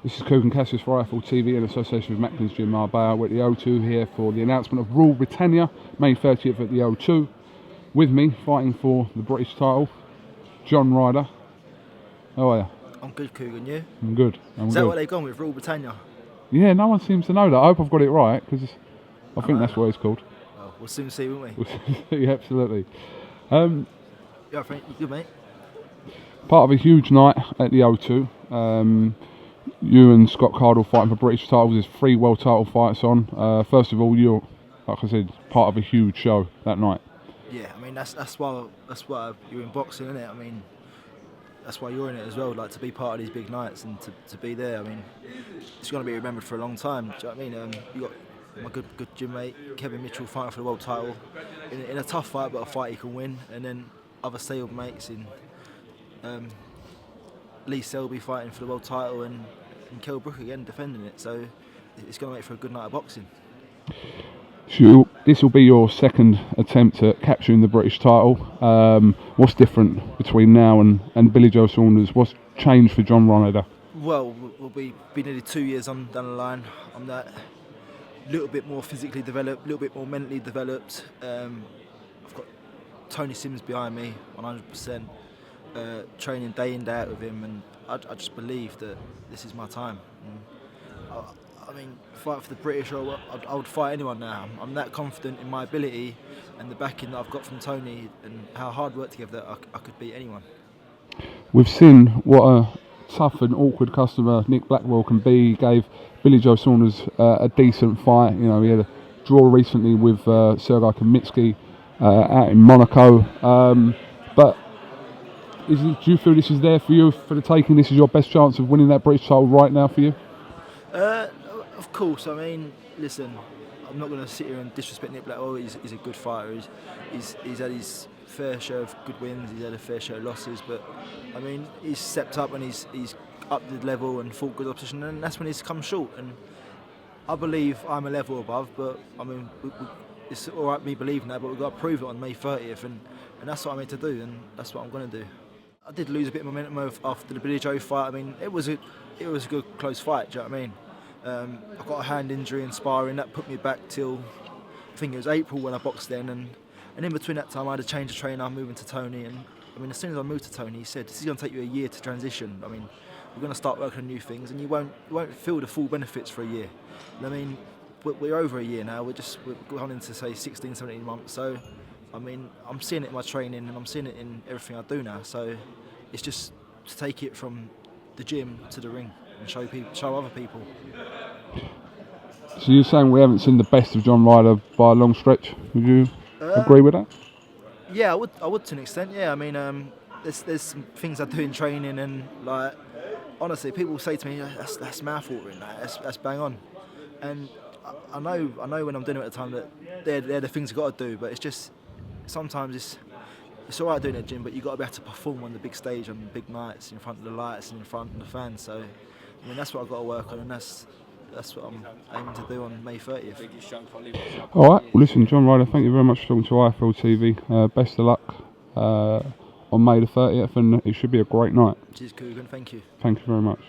This is Coogan Cassius for IFL TV in association with Macklin's Gym Marbella. We're at the O2 here for the announcement of Rule Britannia, May 30th at the O2. With me, fighting for the British title, John Ryder. How are you? I'm good, Coogan, you? I'm good. Is that what they've gone with, Rule Britannia? Yeah, no one seems to know that. I hope I've got it right, because I think that's what it's called. Well, we'll soon see, won't we? Yeah, absolutely. Yeah, Frank, you good, mate? Part of a huge night at the O2. You and Scott Cardle fighting for British titles. There's 3 world title fights on. First of all, you're, like I said, part of a huge show that night. Yeah, I mean that's why you're in boxing, isn't it? I mean that's why you're in it as well. Like to be part of these big nights and to be there. I mean it's going to be remembered for a long time. Do you know what I mean? You got my good gym mate Kevin Mitchell fighting for the world title in a tough fight, but a fight he can win. And then other stable mates in Lee Selby fighting for the world title and Kell Brook again defending it. So it's going to make for a good night of boxing. This will be your second attempt at capturing the British title. What's different between now and Billy Joe Saunders? What's changed for John Ryder? Well, we'll be nearly 2 years down the line. I'm that little bit more physically developed, a little bit more mentally developed. I've got Tony Sims behind me, 100%. Training day in day out with him, and I just believe that this is my time. I mean, fight for the British, I would fight anyone now. I'm that confident in my ability and the backing that I've got from Tony and how hard work together that I could beat anyone. We've seen what a tough and awkward customer Nick Blackwell can be. He gave Billy Joe Saunders a decent fight. You know, he had a draw recently with Sergei Kamitsky out in Monaco. But do you feel this is there for you for the taking? This is your best chance of winning that British title right now for you? Of course, I mean, listen, I'm not going to sit here and disrespect Nick Blackwell. He's a good fighter. He's had his fair share of good wins. He's had a fair share of losses, but I mean, he's stepped up and he's upped the level and fought good opposition, and that's when he's come short. And I believe I'm a level above, but I mean, it's all right me believing that, but we've got to prove it on May 30th, and that's what I'm here to do, and that's what I'm going to do. I did lose a bit of momentum after the Billy Joe fight. I mean, it was a good close fight. Do you know what I mean? I got a hand injury in sparring that put me back till I think it was April when I boxed then, and in between that time I had a change of trainer, moving to Tony, and I mean as soon as I moved to Tony, he said this is going to take you a year to transition. I mean we're going to start working on new things, and you won't feel the full benefits for a year. And I mean we're over a year now. We're going into say 16, 17 months. So I mean I'm seeing it in my training and I'm seeing it in everything I do now. So it's just to take it from the gym to the ring and show other people. So you're saying we haven't seen the best of John Ryder by a long stretch? Would you agree with that? Yeah, I would to an extent. Yeah, I mean, there's some things I do in training, and like honestly, people say to me, "That's mouthwatering. That's bang on." And I know when I'm doing it at the time that they're the things I've got to do. But it's just sometimes it's all right doing it at the gym, but you've got to be able to perform on the big stage, on the big nights, in front of the lights and in front of the fans. So, I mean, that's what I've got to work on, and that's what I'm aiming to do on May 30th. All right, well, listen, John Ryder, thank you very much for talking to IFL TV. Best of luck on May the 30th, and it should be a great night. Cheers, Coogan. Thank you. Thank you very much.